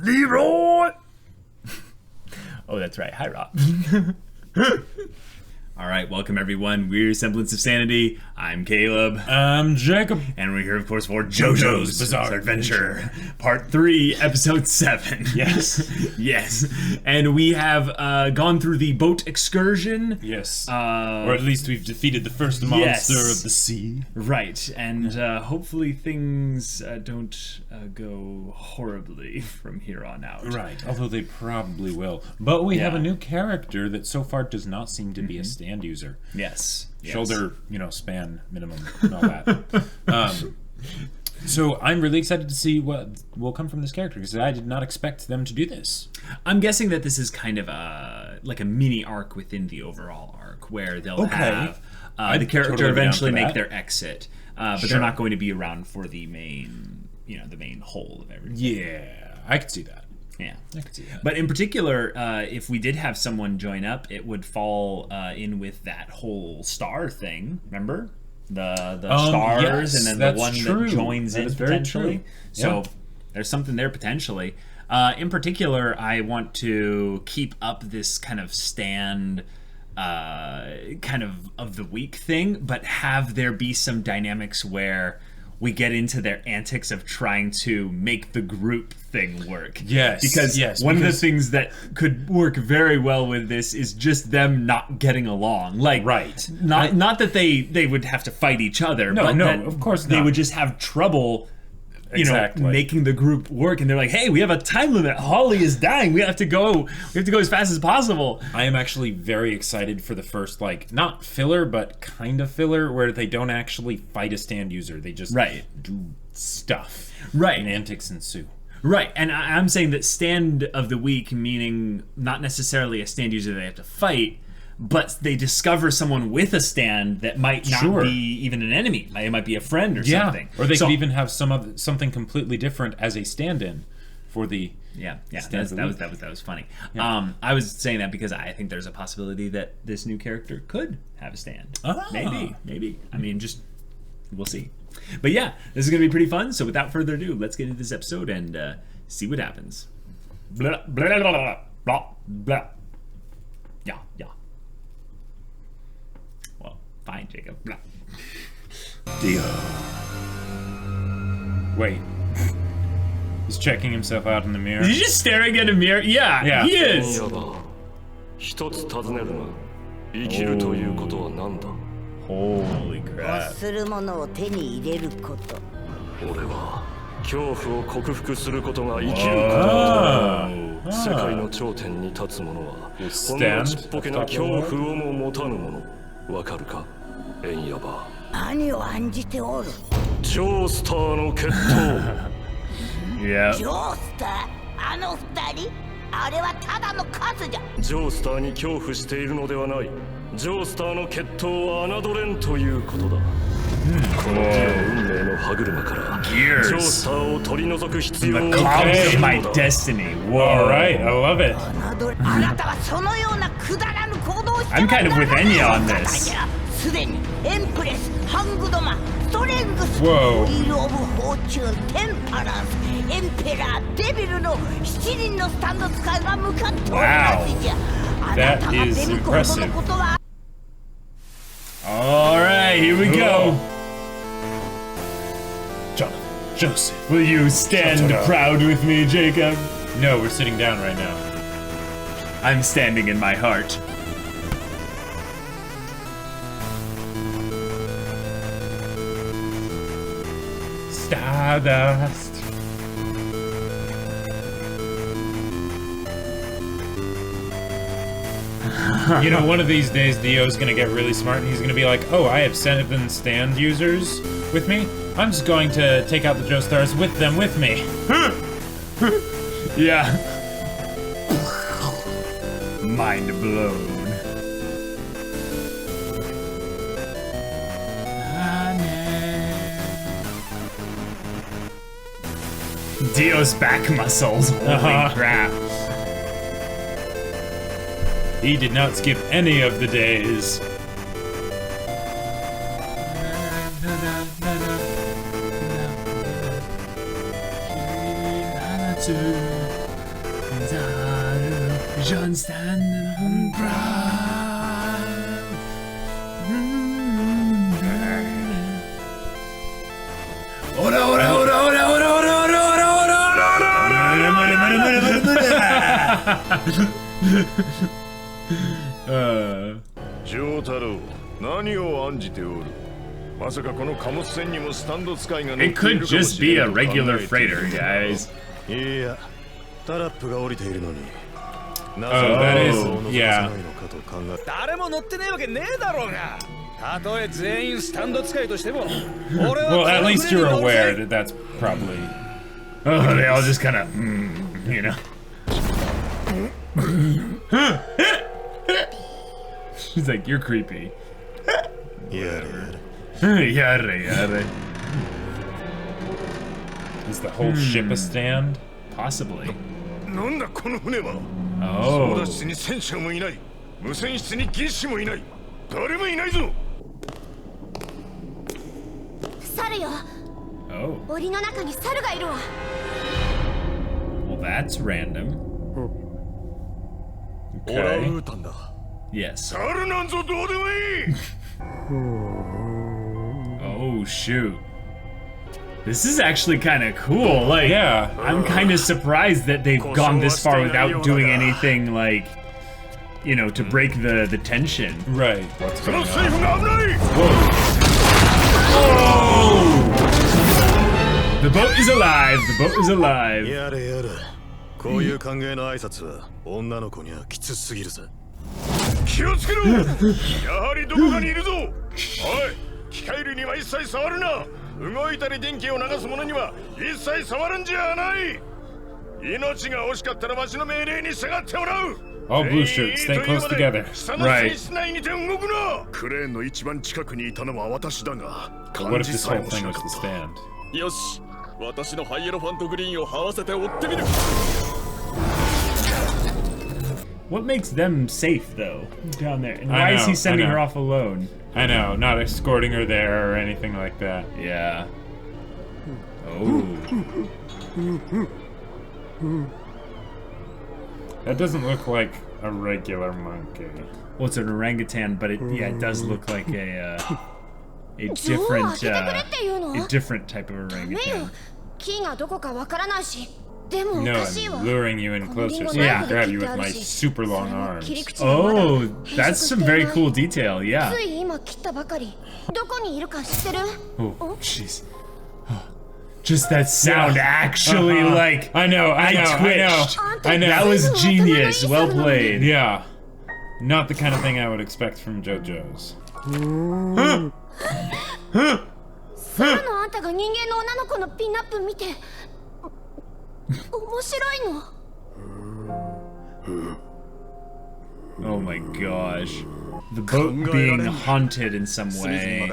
Leroy. Oh, that's right. Hi, Rob. All right, welcome everyone. We're Semblance of Sanity. I'm Caleb. I'm Jacob. And we're here, of course, for JoJo's Bizarre Adventure, Part 3, Episode 7. Yes. Yes. And we have gone through the boat excursion. Yes. Or at least we've defeated the first monster of the sea. Right. And hopefully things don't go horribly from here on out. Right. Although they probably will. But we have a new character that so far does not seem to be a stand user. Yes. Shoulder, span minimum and all that. So I'm really excited to see what will come from this character because I did not expect them to do this. I'm guessing that this is kind of like a mini arc within the overall arc where they'll have the character totally eventually make their exit, but they're not going to be around for the main, the main whole of everything. Yeah, I could see that. Yeah, I could see that. But in particular, if we did have someone join up, it would fall in with that whole star thing. Remember the stars, and then the one that joins in potentially. So there's something there potentially. In particular, I want to keep up this kind of stand, kind of the week thing, but have there be some dynamics where we get into their antics of trying to make the group thing work. Yes. Because one of the things that could work very well with this is just them not getting along. Like, not that they would have to fight each other. No, but that of course they not. would just have trouble, making the group work. And they're like, hey, we have a time limit. Holly is dying. We have to go as fast as possible. I am actually very excited for the first, not filler, but kind of filler, where they don't actually fight a stand user. They just do stuff. Right. And antics ensue. Right, and I'm saying that stand of the week, meaning not necessarily a stand user they have to fight, but they discover someone with a stand that might not be even an enemy. It might be a friend or something. Or they could even have something completely different as a stand-in for the that was funny. Yeah. I was saying that because I think there's a possibility that this new character could have a stand. Maybe. I mean, we'll see. But yeah, this is going to be pretty fun. So without further ado, let's get into this episode and see what happens. Blah, blah, blah, blah, blah, blah. Yeah. Well, fine, Jacob. Blah. Dio. Wait. He's checking himself out in the mirror. Is he just staring at a mirror? Yeah. He is. Holy crap. Yeah. あれはただの数じゃ。ジョースターに恐怖しているのではない。ジョースターの決闘を侮れんということだ。このディオ運命の歯車からジョースターを取り除く必要があるのだ。Alright, I love it. あなたはそのようなくだらぬ行動をして I'm kind of with Enya on this. すでにエンプレス、ハングドマン、ストレングス、Whoa. ウィール・オブ・フォーチューン、テンパランス、エンペラー、デビルの7人のスタンド使いが向かっておるはずじゃ。あなたが出向くほどのことは。Alright, here we go. Joseph. Will you stand proud with me, Jacob? No, we're sitting down right now. I'm standing in my heart. Stardust. One of these days Dio's gonna get really smart and he's gonna be like, oh, I have 7 stand users with me. I'm just going to take out the Joestars with them with me. Yeah. Mind blown. Dio's back muscles. Holy crap. He did not skip any of the days. John standing proud. Ora, ora, ora, ora, ora, ora, ora, ora, Jotaro, 何を案じておる? It could just be a regular freighter, guys. Yeah. Oh, that is, yeah. Well, at least you're aware that that's probably... Oh, they all just kind of, you know. She's like, you're creepy. Yare. Yare. Is the whole ship a stand? Possibly. Oh. Oh. Well, that's random. Okay. Yes. Oh, shoot. This is actually kind of cool. Like, yeah. I'm kind of surprised that they've gone this far without doing anything, like, you know, to break the tension. Right. What's going on? Whoa. Oh! The boat is alive. The boat is alive. All blue shirts, stay close together. Right. But what if this whole thing was the stand? What makes them safe, though, down there? And why is he sending her off alone? I know, not escorting her there or anything like that. Yeah. Oh. That doesn't look like a regular monkey. Well, it's an orangutan, but it does look like a different type of orangutan. No, I'm luring you in closer so I can grab you with my super long arms. Oh, that's some very cool detail, yeah. Oh, jeez. Just that sound actually, like, I know. That was genius. Well played. Yeah. Not the kind of thing I would expect from JoJo's. Oh my gosh. The boat being haunted in some way.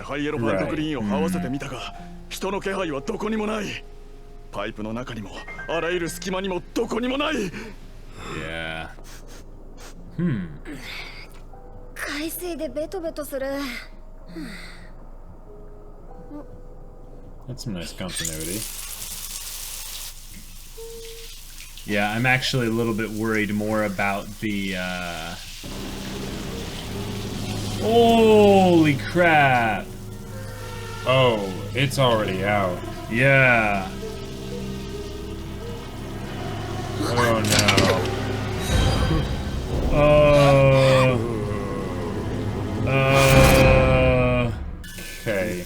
Yeah. That's some nice continuity. Yeah, I'm actually a little bit worried more about the, Holy crap! Oh, it's already out. Yeah. Oh no. Okay.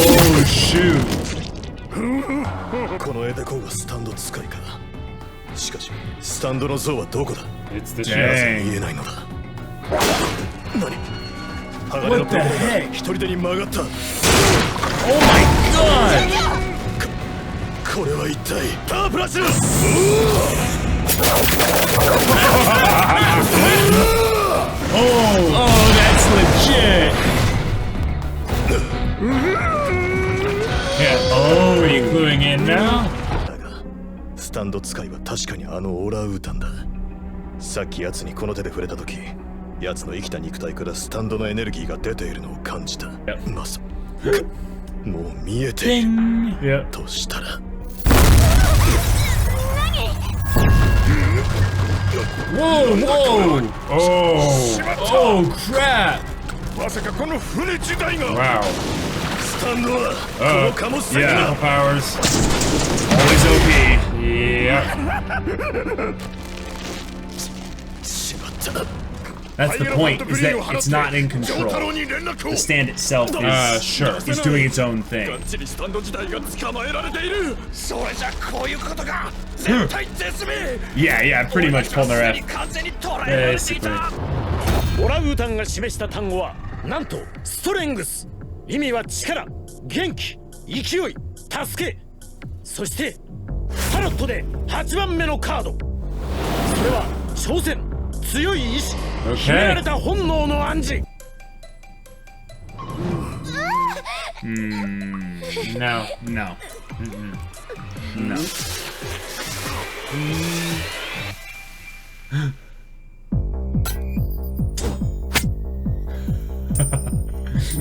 Oh shoot. It's the Dang. What the heck? Oh my god! これは一体パープラス。Oh, that's legit. Yeah. Oh, are you cluing in now? スタンド使いは確かにあのオラウータンだ。さっき奴にこの手で触れた時、奴の生きた肉体からスタンドのエネルギーが出ているのを感じた。まさかもう見えているとしたら。Whoa, whoa! Oh, crap! まさかこの船自体が。 Wow. スタンドはこの貨物船だ。 Yeah, powers. Always OP. Yeah. しまった。 That's the point, is that it's not in control. The stand itself is, sure. is doing its own thing. Yeah, pretty much pulled their F. Basically. オランウータンが示した単語はなんとストレングス。意味は力、元気、勢い、助け。そしてタロットで8番目のカード。それは挑戦、強い意志、秘められた本能の暗示。No. No. No.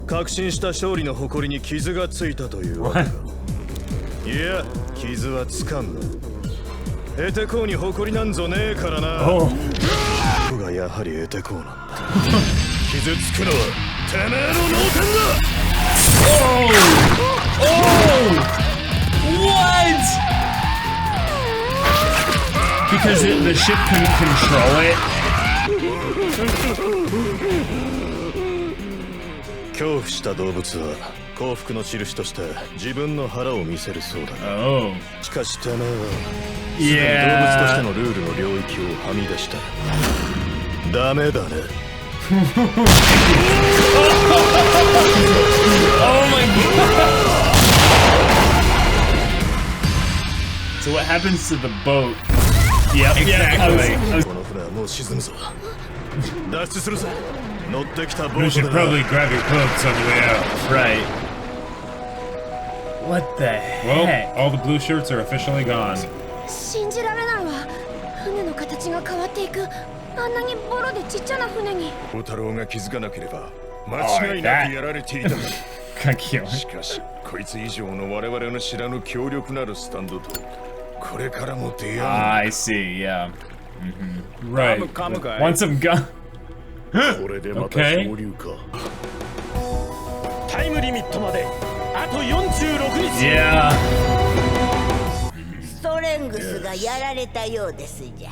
確信した勝利の誇りに傷がついたというわけか。いや、傷はつかんだ。エテコーに誇りなんぞねえからな。僕がやはりエテコーなんだ。傷つくのはてめえの脳天だ。What? Because the ship couldn't control it? 恐怖した動物は幸福の印として自分の腹を見せるそうだ。しかしてめえはすでに動物としてのルールの領域をはみ出した。ダメだね。Oh my god! So what happens to the boat? Yep, exactly. この船はもう沈むぞ。脱出するぜ。乗ってきたボ You ート should だ。 probably grab your clothes on the way out. Right. What the Well, heck? all the blue shirts are officially gone. 信じられないわ。船の形が変わっていく。あんなにボロでちっちゃな船に。小太郎が気づかなければ間違いなくやられていた。しかしこいつ以上の我々の知らぬ強力なるスタンドとこれからも出会う。 I see, yeah. Right. Want some gun? これでまた漂流か。タイムリミットまであと46日。 Yeah. ストレングスがやられたようですじゃ。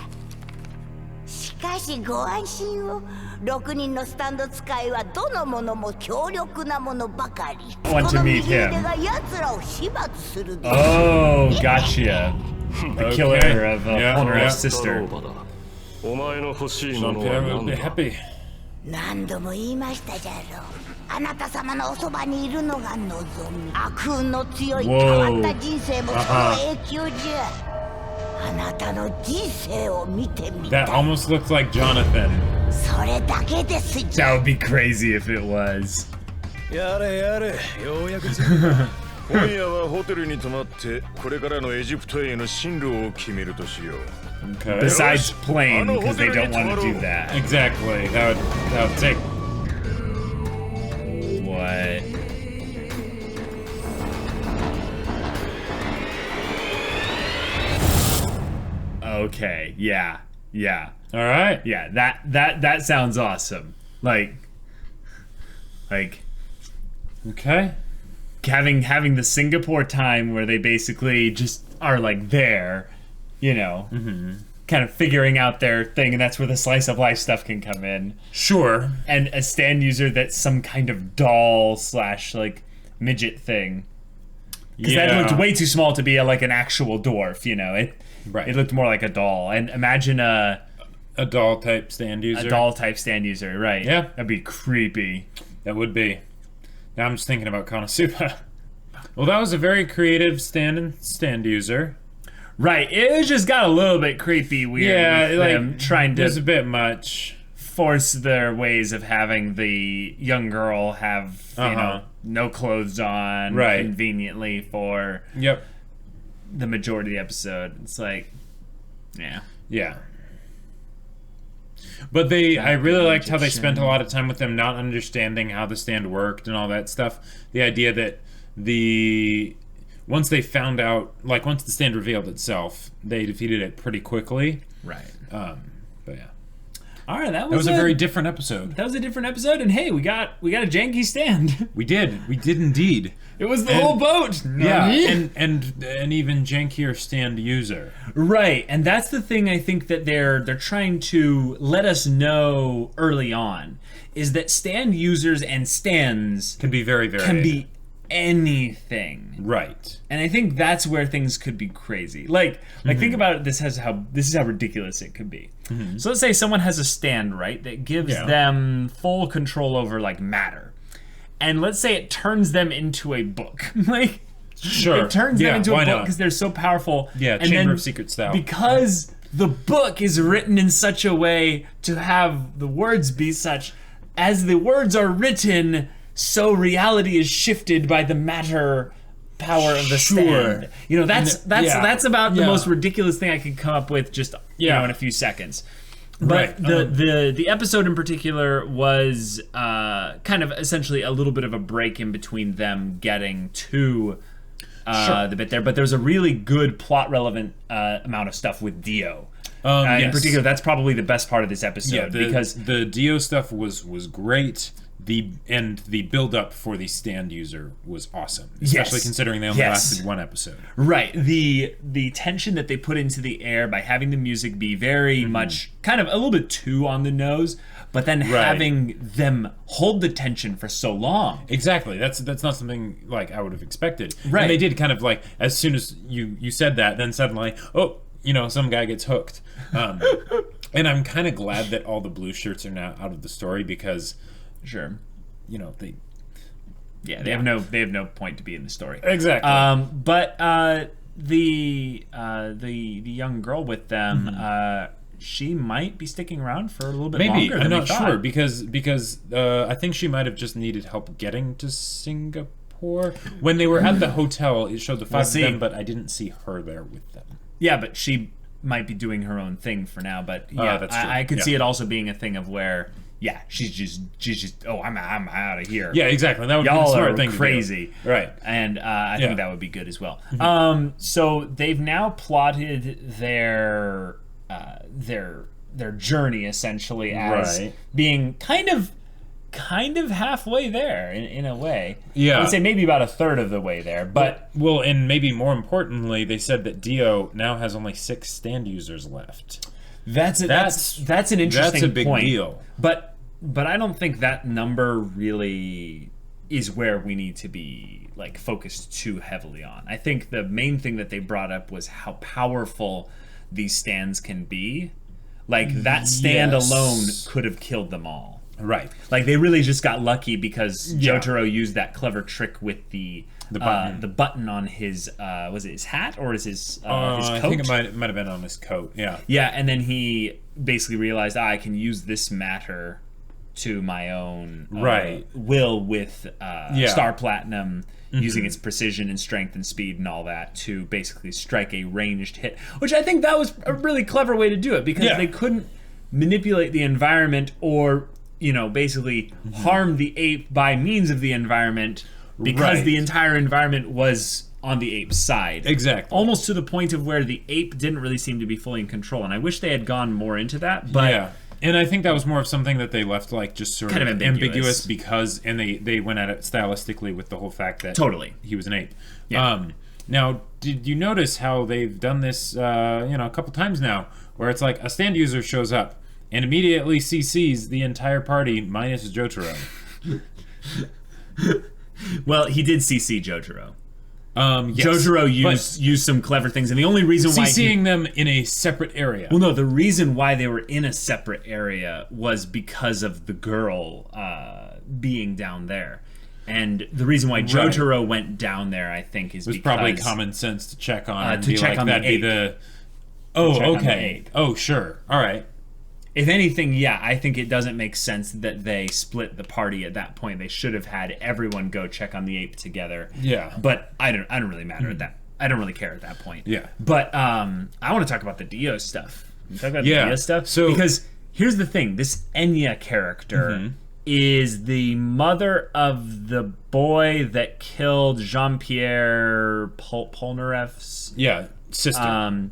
しかしご安心を。6人のスタンド使いはどのものも強力なものばかり。 Want to meet him. この右腕が奴らを始末する。 Oh, gotcha. The killer of Honoro's sister. お前の欲しいものは Jean-Pierre 何 will be だ。 happy. 何度も言いましたじゃろう。あなた様のおそばにいるのが望み。悪運の強い変わった人生もその影響じゃ。あなたの人生を見てみたい。 That almost looks like Jonathan. それだけですじゃ。 That would be crazy if it was. やれやれ、ようやく着いた。今夜はホテルに泊まってこれからのエジプトへの進路を決めるとしよう。 Okay. Besides plane, because they don't want to do that. Exactly. That would take. What? Okay, yeah. All right. Yeah, that sounds awesome. Like Okay. having the Singapore time where they basically just are like there, you know, kind of figuring out their thing, and that's where the slice of life stuff can come in. Sure. And a stand user that's some kind of doll / like midget thing. Because that looked way too small to be like an actual dwarf, you know. It looked more like a doll. And imagine a doll type stand user. A doll type stand user, right? Yeah. That'd be creepy. That would be. Now I'm just thinking about Konosuba. Well, that was a very creative stand user. Right. It just got a little bit creepy, weird. Yeah, like them trying to. It was a bit much. Force their ways of having the young girl have no clothes on conveniently for the majority of the episode. It's like, yeah. But I really liked how they spent a lot of time with them not understanding how the stand worked and all that stuff. The idea that once they found out, like once the stand revealed itself, they defeated it pretty quickly. Right. But yeah. All right, that was a very different episode. That was a different episode, and hey, we got a janky stand. We did indeed. It was the whole boat. Yeah, and an even jankier stand user. Right, and that's the thing I think that they're trying to let us know early on, is that stand users and stands can be very, very anything. Right. And I think that's where things could be crazy. Like think about it, this is how ridiculous it could be. Mm-hmm. So let's say someone has a stand, right, that gives them full control over like matter. And let's say it turns them into a book. Like sure. It turns them into a book because they're so powerful. Yeah, and Chamber of Secrets style. Because the book is written in such a way to have the words be such as the words are written, so reality is shifted by the matter power of the stand. You know, that's about the most ridiculous thing I could come up with just in a few seconds. But the episode in particular was kind of essentially a little bit of a break in between them getting to the bit there. But there's a really good plot relevant amount of stuff with Dio. In particular, that's probably the best part of this episode because the Dio stuff was great. The build up for the stand user was awesome, especially considering they only lasted one episode. Right. The tension that they put into the air by having the music be very much kind of a little bit too on the nose, but then having them hold the tension for so long. Exactly. That's not something like I would have expected. Right. And they did kind of like as soon as you said that, then suddenly, some guy gets hooked. And I'm kind of glad that all the blue shirts are now out of the story because. Sure. They have no point to be in the story. Exactly. But the young girl with them, she might be sticking around for a little bit longer than I'm not we thought. sure because I think she might have just needed help getting to Singapore. When they were at the hotel, it showed the five of them, but I didn't see her there with them. Yeah, but she might be doing her own thing for now. But that's true. I could see it also being a thing of where. Yeah, she's just. Oh, I'm out of here. Yeah, exactly. That would be the smart thing. Crazy, to do. Right? And I think that would be good as well. So they've now plotted their journey essentially as being kind of halfway there in a way. Yeah, I would say maybe about a third of the way there. But and maybe more importantly, they said that Dio now has only 6 stand users left. That's an interesting That's a big point. deal. But I don't think that number really is where we need to be like focused too heavily on. I think the main thing that they brought up was how powerful these stands can be. Like that stand alone could have killed them all. Right. Like they really just got lucky because Jotaro used that clever trick with the button on his was it his hat or is his coat? I think it might have been on his coat. Yeah. Yeah, and then he basically realized I can use this matter to my own will with Star Platinum using its precision and strength and speed and all that to basically strike a ranged hit, which I think that was a really clever way to do it because they couldn't manipulate the environment or basically harm the ape by means of the environment because the entire environment was on the ape's side. Exactly. Almost to the point of where the ape didn't really seem to be fully in control. And I wish they had gone more into that. But yeah. And I think that was more of something that they left like just sort kind of ambiguous because they went at it stylistically with the whole fact that he was an ape. Yeah. Now, did you notice how they've done this a couple times now where it's like a stand user shows up and immediately CCs the entire party minus Jotaro? Well, he did CC Jotaro. Yes. Jotaro used some clever things, and the only reason why CCing them in a separate area. Well, no, the reason why they were in a separate area was because of the girl being down there, And the reason why Jotaro went down there, I think, is because... probably common sense to check on. To check on the ape. Oh, okay. Oh, sure. All right. If anything, yeah, I think it doesn't make sense that they split the party at that point. They should have had everyone go check on the ape together. Yeah. But I don't really matter at that. I don't really care at that point. Yeah. But I want to talk about the Dio stuff. Can you talk about the Dio stuff? Because here's the thing. This Enya character is the mother of the boy that killed Jean-Pierre Polnareff's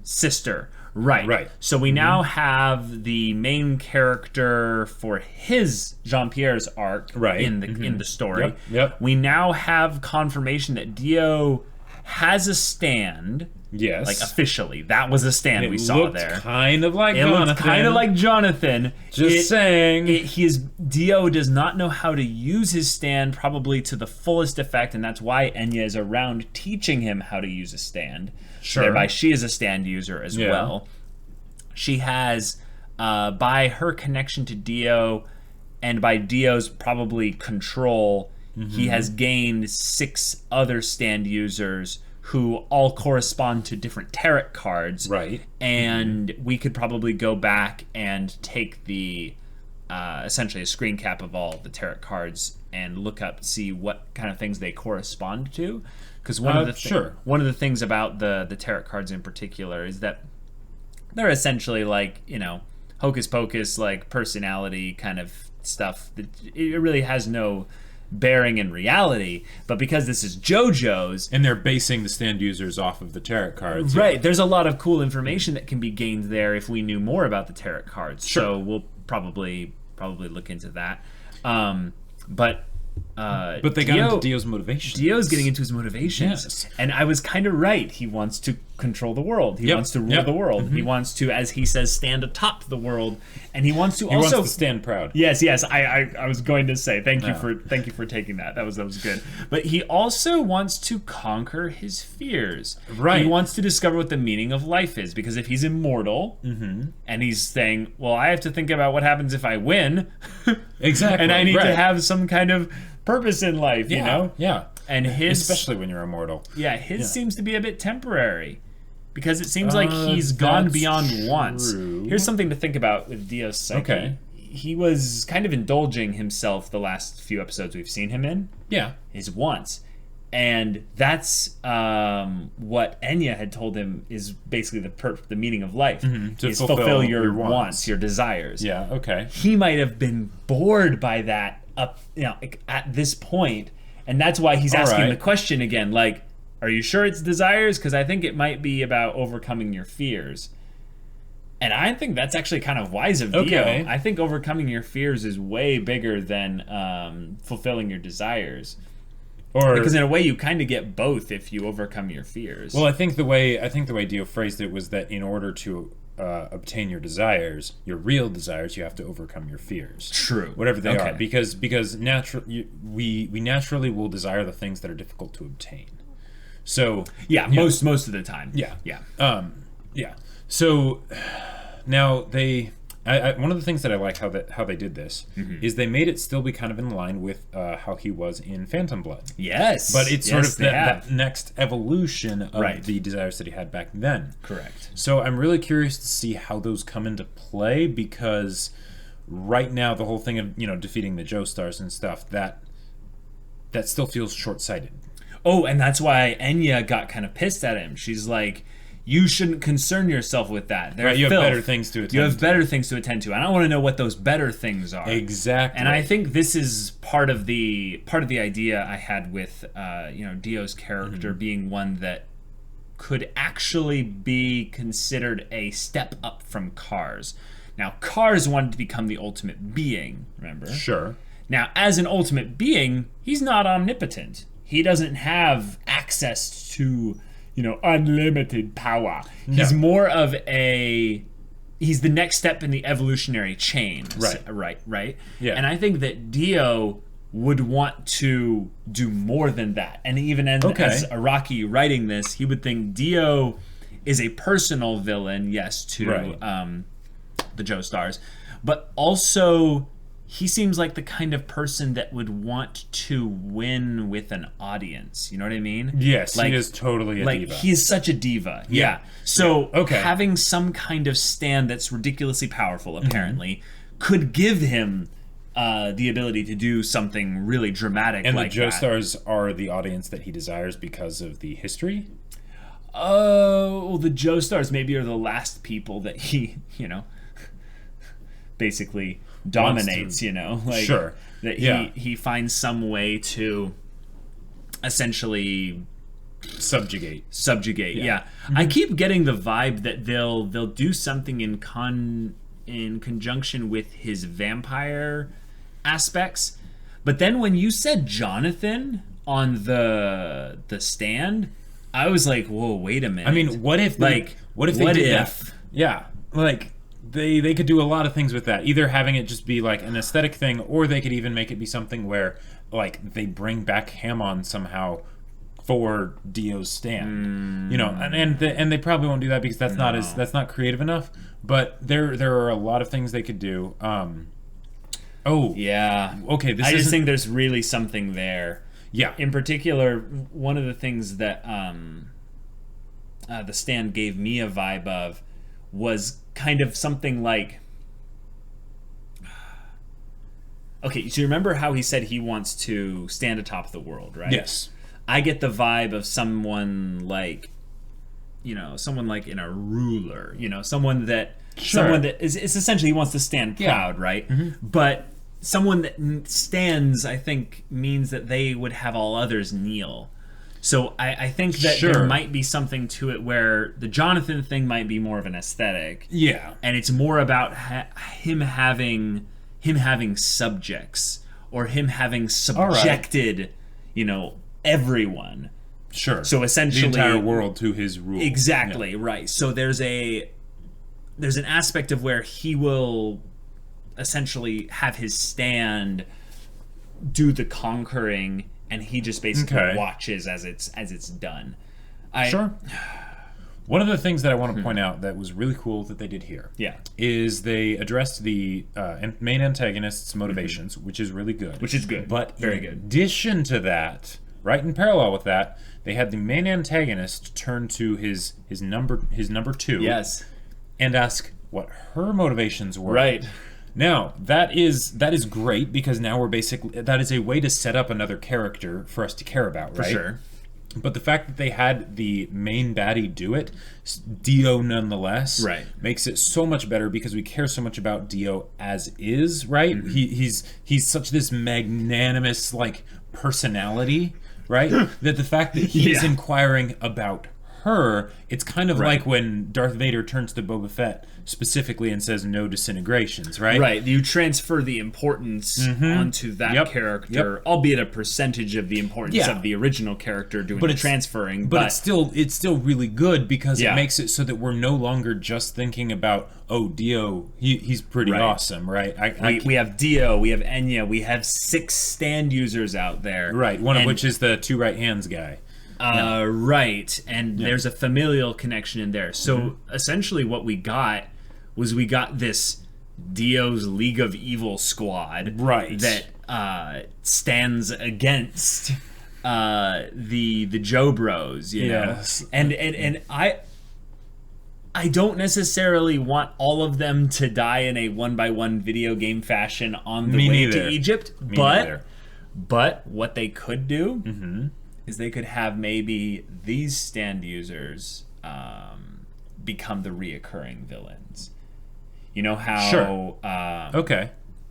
sister. Right. So we now have the main character for his Jean-Pierre's arc in the story. Yep. We now have confirmation that Dio has a stand. Yes. Like officially. That was a stand we saw there. Kind of like Jonathan. It looked kind of like Jonathan. Saying. Dio does not know how to use his stand probably to the fullest effect, and that's why Enya is around teaching him how to use a stand. Sure. Thereby she is a stand user as well. She has, by her connection to Dio, and by Dio's probably control, he has gained 6 other stand users who all correspond to different tarot cards. Right. And we could probably go back and take the essentially a screen cap of all the tarot cards and look up, see what kind of things they correspond to. Because one of the things about the tarot cards in particular is that they're essentially like, hocus pocus, like personality kind of stuff. It really has no bearing in reality, but because this is JoJo's, and they're basing the stand users off of the tarot cards, right? There's a lot of cool information that can be gained there if we knew more about the tarot cards. Sure. So we'll probably look into that. But they got into Dio's motivations. Dio's getting into his motivations, and I was kind of right. He wants to control the world. He wants to rule the world. He wants to, as he says, stand atop the world, and he wants to also stand proud. Yes. I was going to say thank you for taking that. That was good. But he also wants to conquer his fears. Right. He wants to discover what the meaning of life is, because if he's immortal, and he's saying, well, I have to think about what happens if I win. Exactly. And I need to have some kind of purpose in life, you know? Yeah. And his, especially when you're immortal. Yeah, his seems to be a bit temporary, because it seems like he's gone beyond once. Here's something to think about with Dio's psyche. Okay. He was kind of indulging himself the last few episodes we've seen him in. Yeah. His wants. And that's what Enya had told him is basically the meaning of life. To is fulfill your wants, your desires. Yeah, okay. He might have been bored by that at this point, and that's why he's asking the question again, like, are you sure it's desires? Because I think it might be about overcoming your fears. And I think that's actually kind of wise of Dio. I think overcoming your fears is way bigger than fulfilling your desires. Because in a way you kind of get both if you overcome your fears. Well, I think the way Dio phrased it was that in order to obtain your desires, your real desires, you have to overcome your feers. True. Whatever they are. Because we naturally will desire the things that are difficult to obtain. So most of the time. Yeah. So now one of the things that I like how they did this is they made it still be kind of in line with how he was in Phantom Blood. Yes. But it's sort of that next evolution of the desires that he had back then. Correct. So I'm really curious to see how those come into play, because right now the whole thing of defeating the Joestars and stuff, that still feels short-sighted. Oh, and that's why Enya got kind of pissed at him. She's like, you shouldn't concern yourself with that. You have better things to attend to. You have better things to attend to. And I want to know what those better things are. Exactly. And I think this is part of the idea I had with Dio's character being one that could actually be considered a step up from Cars. Now, Cars wanted to become the ultimate being, remember? Sure. Now, as an ultimate being, he's not omnipotent. He doesn't have access to, unlimited power. No. He's more of he's the next step in the evolutionary chain. Right. Yeah. And I think that Dio would want to do more than that. And even as Araki writing this, he would think Dio is a personal villain, yes, to the Joestars, but also he seems like the kind of person that would want to win with an audience. You know what I mean? Yes, he is totally a diva. He's such a diva. Yeah. So having some kind of stand that's ridiculously powerful, apparently, could give him the ability to do something really dramatic. And like the Joestars are the audience that he desires because of the history? Oh, well, the Joestars maybe are the last people that he, basically dominates, sure. That he finds some way to essentially subjugate. Yeah. I keep getting the vibe that they'll do something in conjunction with his vampire aspects. But then when you said Jonathan on the stand, I was like, whoa, wait a minute. I mean, what if they did that? Yeah. Like they could do a lot of things with that. Either having it just be like an aesthetic thing, or they could even make it be something where like they bring back Hamon somehow for Dio's stand. And they probably won't do that because that's not creative enough. But there are a lot of things they could do. Okay, I just think there's really something there. Yeah. In particular, one of the things that the stand gave me a vibe of was kind of something like... Okay, so you remember how he said he wants to stand atop the world, right? Yes. I get the vibe of someone like, someone like in a ruler, someone that is essentially he wants to stand proud, right? Mm-hmm. But someone that stands, I think, means that they would have all others kneel. So I think that there might be something to it where the Jonathan thing might be more of an aesthetic. Yeah. And it's more about him having subjects, or him having subjected, everyone. Sure. So essentially the entire world to his rule. Exactly, right. So there's an aspect of where he will essentially have his stand do the conquering, and he just basically watches as it's done. Sure. One of the things that I want to point out that was really cool that they did here is they addressed the main antagonist's motivations, which is really good. Which is good. But very good. In addition to that, right in parallel with that, they had the main antagonist turn to his number two. Yes. And ask what her motivations were. Right. Now, that is great, because now that is a way to set up another character for us to care about, right? For sure. But the fact that they had the main baddie do it, Dio nonetheless, makes it so much better, because we care so much about Dio as is, right? Mm-hmm. He's such this magnanimous personality, right? That the fact that he is inquiring about her, it's kind of like when Darth Vader turns to Boba Fett specifically and says no disintegrations, right? Right. You transfer the importance onto that character, albeit a percentage of the importance of the original character doing the transferring. But it's still really good, because it makes it so that we're no longer just thinking about, oh, Dio, he's pretty awesome, right? We have Dio, we have Enya, we have 6 stand users out there. Right, one of which is the 2 right hands guy. Right, and there's a familial connection in there. So essentially what we got was this Dio's League of Evil squad that stands against the Joe Bros, you know? And I don't necessarily want all of them to die in a 1-by-1 video game fashion on the way to Egypt, but what they could do is they could have maybe these stand users become the reoccurring villains. You know how...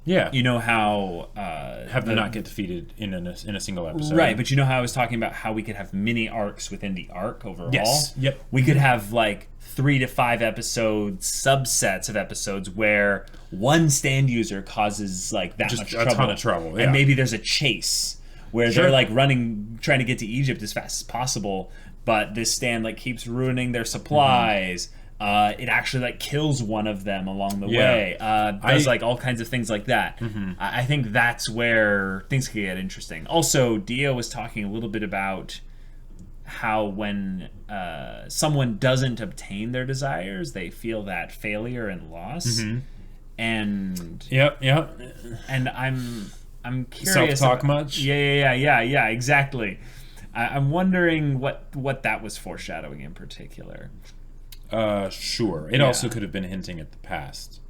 You know how... have them not get defeated in a single episode. Right, but you know how I was talking about how we could have mini arcs within the arc overall? Yes, yep. We could have 3 to 5 episode subsets of episodes where one stand user causes that much trouble. A ton of trouble, and maybe there's a chase where they're running, trying to get to Egypt as fast as possible, but this stand keeps ruining their supplies. It actually kills one of them along the way. Does all kinds of things like that. I think that's where things can get interesting. Also, Dio was talking a little bit about how when someone doesn't obtain their desires, they feel that failure and loss. And yep. And I'm curious. Self-talk much? Yeah, exactly. I'm wondering what that was foreshadowing in particular. Sure. It also could have been hinting at the past.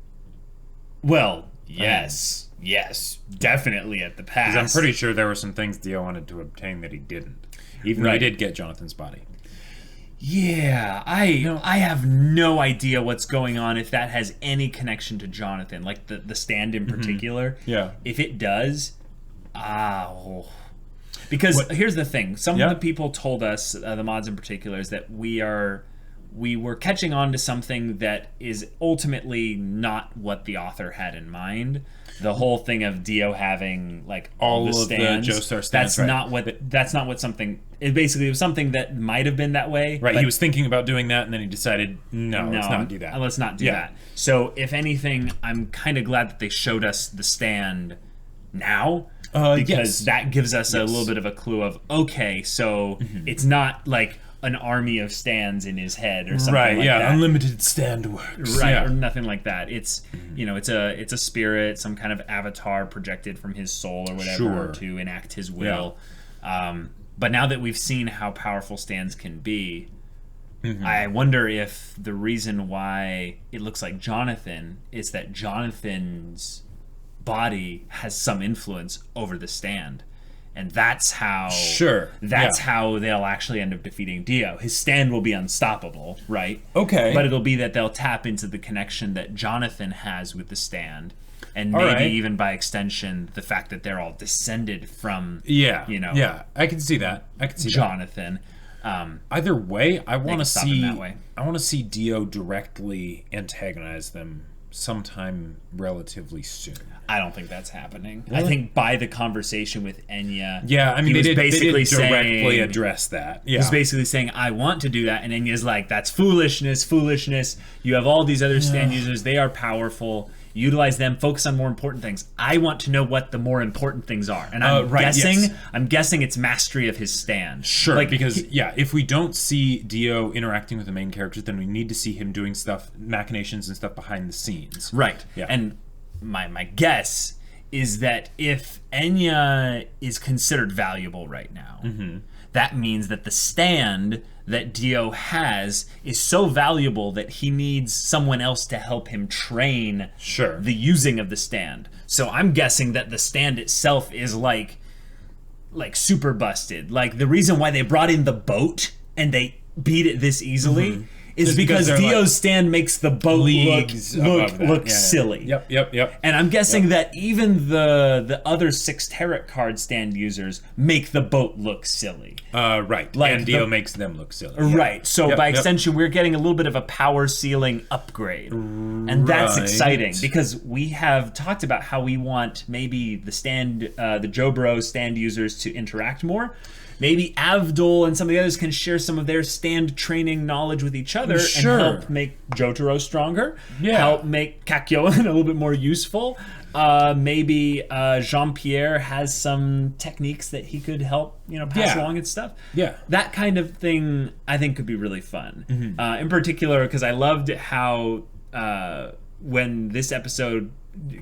Well, yes, definitely at the past. Because I'm pretty sure there were some things Dio wanted to obtain that he didn't. Even though he did get Jonathan's body. Yeah, I have no idea what's going on, if that has any connection to Jonathan, like the stand in particular. Yeah. If it does, because here's the thing. Some of the people told us, the mods in particular, is that we were catching on to something that is ultimately not what the author had in mind. The whole thing of Dio having like all the stands, the Joestar stands. That's not what something. It basically was something that might have been that way. Right. He was thinking about doing that, and then he decided, no, let's not do that. Let's not do that. So, if anything, I'm kind of glad that they showed us the stand now, because that gives us a little bit of a clue of, okay, so it's not like an army of stands in his head or something like that. Unlimited stand works. Right, or nothing like that. It's it's a spirit, some kind of avatar projected from his soul or whatever to enact his will. But now that we've seen how powerful stands can be, I wonder if the reason why it looks like Jonathan is that Jonathan's body has some influence over the stand. And that's how how they'll actually end up defeating Dio. His stand will be unstoppable, right? Okay. But it'll be that they'll tap into the connection that Jonathan has with the stand. And maybe even by extension, the fact that they're all descended from Yeah, I can see that. Jonathan. Either way, I want to see Dio directly antagonize them sometime relatively soon. I don't think that's happening. Really? I think by the conversation with Enya, they did directly address that. Yeah. He's basically saying, I want to do that, and Enya's like, that's foolishness. You have all these other stand users, they are powerful. Utilize them, focus on more important things. I want to know what the more important things are. And I'm guessing it's mastery of his stand. Sure, because if we don't see Dio interacting with the main characters, then we need to see him doing stuff, machinations and stuff behind the scenes. Right. Yeah. And my guess is that if Enya is considered valuable right now, that means that the stand that Dio has is so valuable that he needs someone else to help him train the using of the stand. So I'm guessing that the stand itself is like super busted. Like the reason why they brought in the boat and they beat it this easily is because Dio's stand makes the boat look silly. Yep. And I'm guessing that even the other 6 tarot card stand users make the boat look silly. Right. And Dio makes them look silly. Right. So by extension, we're getting a little bit of a power ceiling upgrade. And that's exciting because we have talked about how we want maybe the JoBro stand users to interact more. Maybe Avdol and some of the others can share some of their stand training knowledge with each other and help make Jotaro stronger. Yeah. Help make Kakyoin a little bit more useful. Maybe Jean-Pierre has some techniques that he could help, pass along and stuff. Yeah. That kind of thing I think could be really fun. In particular, because I loved how when this episode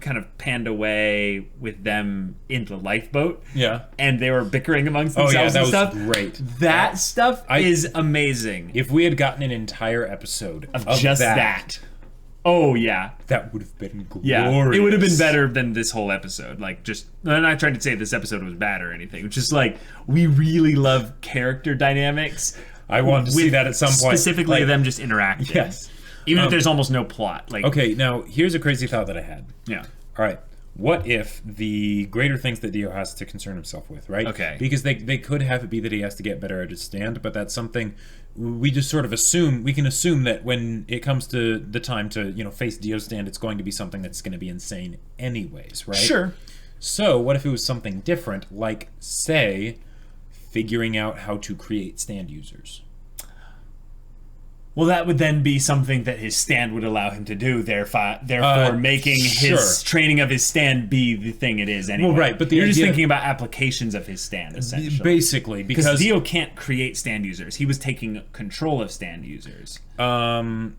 kind of panned away with them in the lifeboat. Yeah. And they were bickering amongst themselves and stuff. Was great. That stuff is amazing. If we had gotten an entire episode of just that. Oh, yeah. That would have been glorious. Yeah, it would have been better than this whole episode. I'm not trying to say this episode was bad or anything. It's just we really love character dynamics. I want to see that at some point. Specifically them just interacting. Yes. Even if there's almost no plot. Okay, now here's a crazy thought that I had. Yeah. All right. What if the greater things that Dio has to concern himself with, right? Okay. Because they could have it be that he has to get better at his stand, but that's something we just sort of assume. We can assume that when it comes to the time to, face Dio's stand, it's going to be something that's going to be insane anyways, right? Sure. So what if it was something different, like, say, figuring out how to create stand users? Well, that would then be something that his stand would allow him to do, therefore making his training of his stand be the thing it is anyway. Well, right, but you're just thinking about applications of his stand, essentially. Basically, because Dio can't create stand users. He was taking control of stand users. That's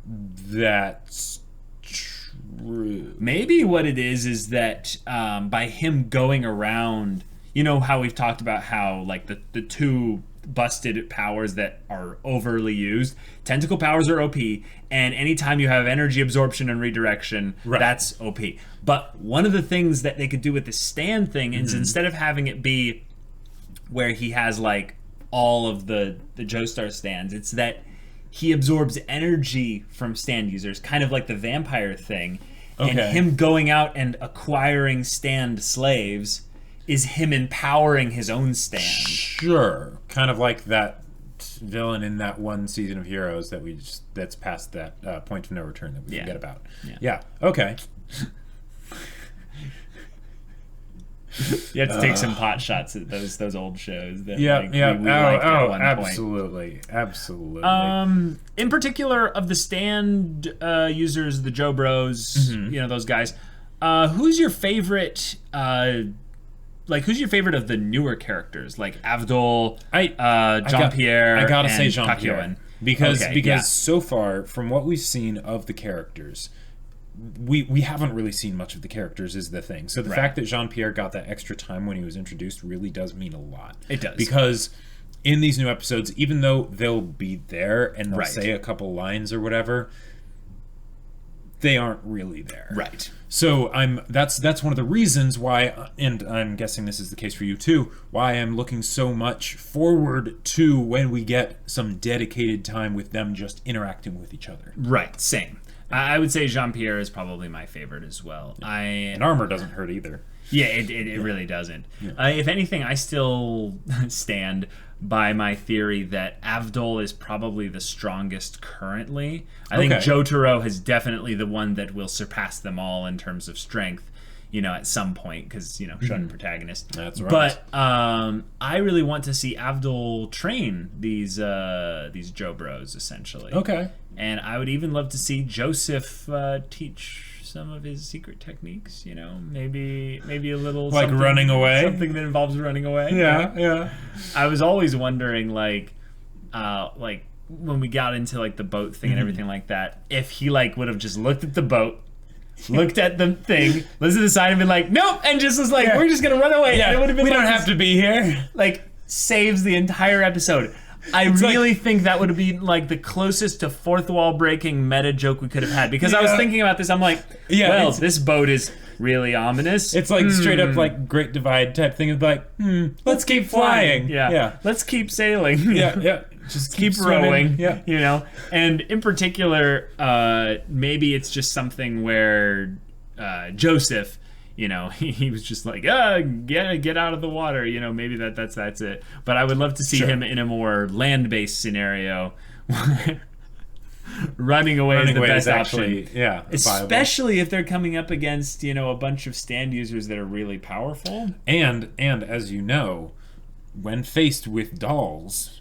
Maybe what it is that by him going around, you know how we've talked about how like the two busted powers that are overly used, tentacle powers are OP, and anytime you have energy absorption and redirection, that's OP. But one of the things that they could do with the stand thing is instead of having it be where he has like all of the Joestar stands, it's that he absorbs energy from stand users, kind of like the vampire thing. And him going out and acquiring stand slaves is him empowering his own stand. Sure. Kind of like that villain in that one season of Heroes that's past that point of no return that we forget about. Yeah. Okay. You have to take some pot shots at those old shows. That, we liked at one absolutely, point. Absolutely. In particular, of the stand users, the Joe Bros, you know, those guys. Who's your favorite? Who's your favorite of the newer characters? Like Avdol, Jean-Pierre. I gotta say Jean-Pierre because so far from what we've seen of the characters, we haven't really seen much of the characters is the thing. So the fact that Jean-Pierre got that extra time when he was introduced really does mean a lot. It does. Because in these new episodes, even though they'll be there and they'll say a couple lines or whatever, they aren't really there. Right. So that's one of the reasons why, and I'm guessing this is the case for you too, why I'm looking so much forward to when we get some dedicated time with them just interacting with each other. Right, same. I would say Jean-Pierre is probably my favorite as well. And armor doesn't hurt either. Yeah, it really doesn't. Yeah. If anything, I still stand by my theory that Avdol is probably the strongest currently. I think Jotaro is definitely the one that will surpass them all in terms of strength, you know, at some point, because, you know, shonen protagonist. That's right. But I really want to see Avdol train these Joe Bros, essentially. Okay. And I would even love to see Joseph teach some of his secret techniques, you know, maybe a little like running away, something that involves running away. Yeah. I was always wondering, like when we got into like the boat thing and everything like that, if he like would have just looked at the boat, looked at the thing, listened to the sign, and been like, nope, and just was like, we're just gonna run away. Yeah, and it would have been we don't have to be here. Like saves the entire episode. I really think that would have been like the closest to fourth wall breaking meta joke we could have had, because I was thinking about this. I'm like, well, this boat is really ominous. It's like straight up like Great Divide type thing. It's like, let's keep flying. Yeah. Let's keep sailing. Yeah. Just keep rowing. Yeah. You know, and in particular, maybe it's just something where Joseph, you know, he was just like, get out of the water. You know, maybe that's it. But I would love to see him in a more land-based scenario. Running away is the best option. Yeah, especially if they're coming up against, you know, a bunch of stand users that are really powerful. And as you know, when faced with dolls,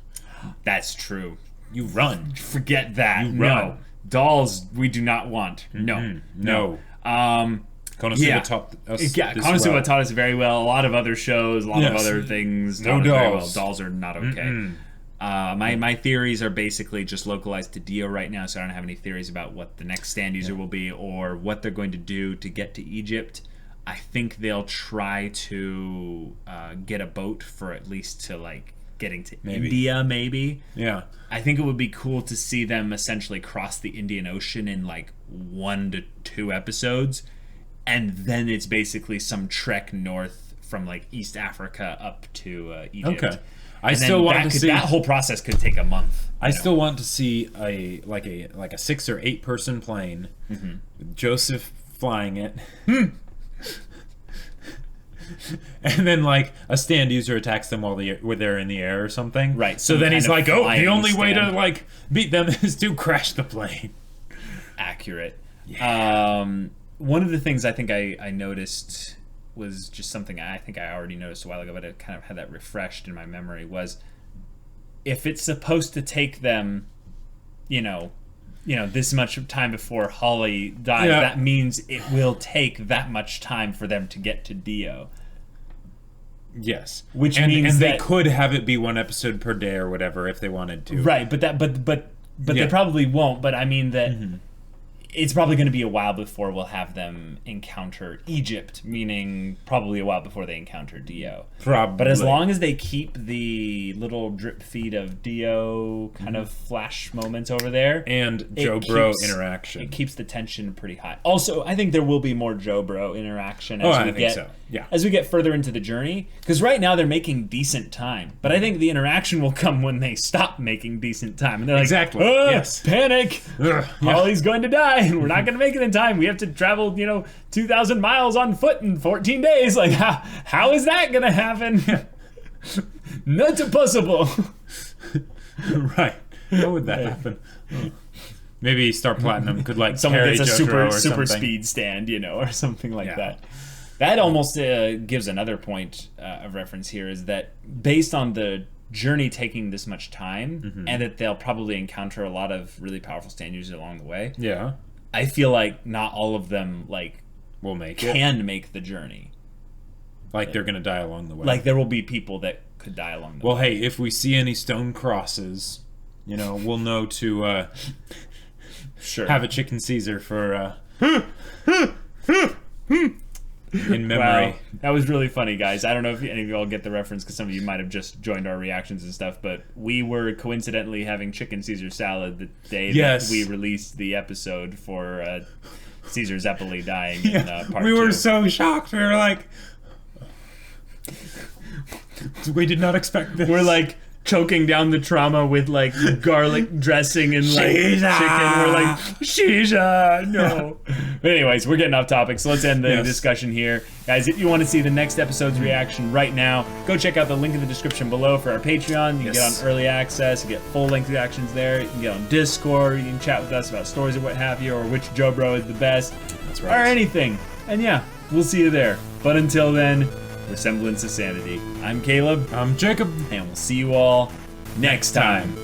that's true. You run. Forget that. You run. No. Dolls we do not want. No. Konosuba taught us very well. A lot of other shows, a lot of other things. No dolls. Very well. Dolls are not okay. My theories are basically just localized to Dio right now, so I don't have any theories about what the next stand user will be or what they're going to do to get to Egypt. I think they'll try to get a boat for at least to like getting to India, maybe. Yeah. I think it would be cool to see them essentially cross the Indian Ocean in like 1 to 2 episodes. And then it's basically some trek north from like East Africa up to Egypt. Okay. I still want to see that whole process could take a month. I still want to see a 6 or 8 person plane, with Joseph flying it, and then like a stand user attacks them while they're in the air or something. Right. So then he's like, the only way to like beat them is to crash the plane. Accurate. Yeah. One of the things I think I noticed was just something I think I already noticed a while ago, but I kind of had that refreshed in my memory, was if it's supposed to take them, you know, this much time before Holly dies, that means it will take that much time for them to get to Dio. Yes, which means they could have it be 1 episode per day or whatever if they wanted to. Right, but they probably won't. But I mean that. it's probably going to be a while before we'll have them encounter Egypt, meaning probably a while before they encounter Dio. Probably. But as long as they keep the little drip feed of Dio kind of flash moments over there. And Joe-Bro interaction. It keeps the tension pretty high. Also, I think there will be more Joe-Bro interaction as we get further into the journey. Because right now they're making decent time. But I think the interaction will come when they stop making decent time. And they're like, exactly. Panic! Holly's going to die. And we're not going to make it in time. We have to travel, 2,000 miles on foot in 14 days. Like, how is that going to happen? Not possible. Right. How would that happen? Maybe Star Platinum could someone carry gets a Jotaro super speed stand, or something like that. That almost gives another point of reference here, is that based on the journey taking this much time, and that they'll probably encounter a lot of really powerful stand users along the way. Yeah. I feel like not all of them will make the journey. Like they're gonna die along the way. Like there will be people that could die along the way. Well, hey, if we see any stone crosses, we'll know to have a chicken Caesar for in memory. Wow. That was really funny, guys. I don't know if any of you all get the reference, because some of you might have just joined our reactions and stuff, but we were coincidentally having chicken Caesar salad the day that we released the episode for Caesar Zeppeli dying in part 2. We were so shocked. We were like, we did not expect this. We're like choking down the trauma with garlic dressing and chicken. We're like, Shisha, no. But anyways, we're getting off topic, so let's end the discussion here. Guys, if you want to see the next episode's reaction right now, go check out the link in the description below for our Patreon. You can get on early access, you get full-length reactions there. You can get on Discord, you can chat with us about stories or what have you, or which Joe-Bro is the best. That's right. Or anything. And we'll see you there. But until then, for Semblance of Sanity, I'm Caleb. I'm Jacob. And we'll see you all next time.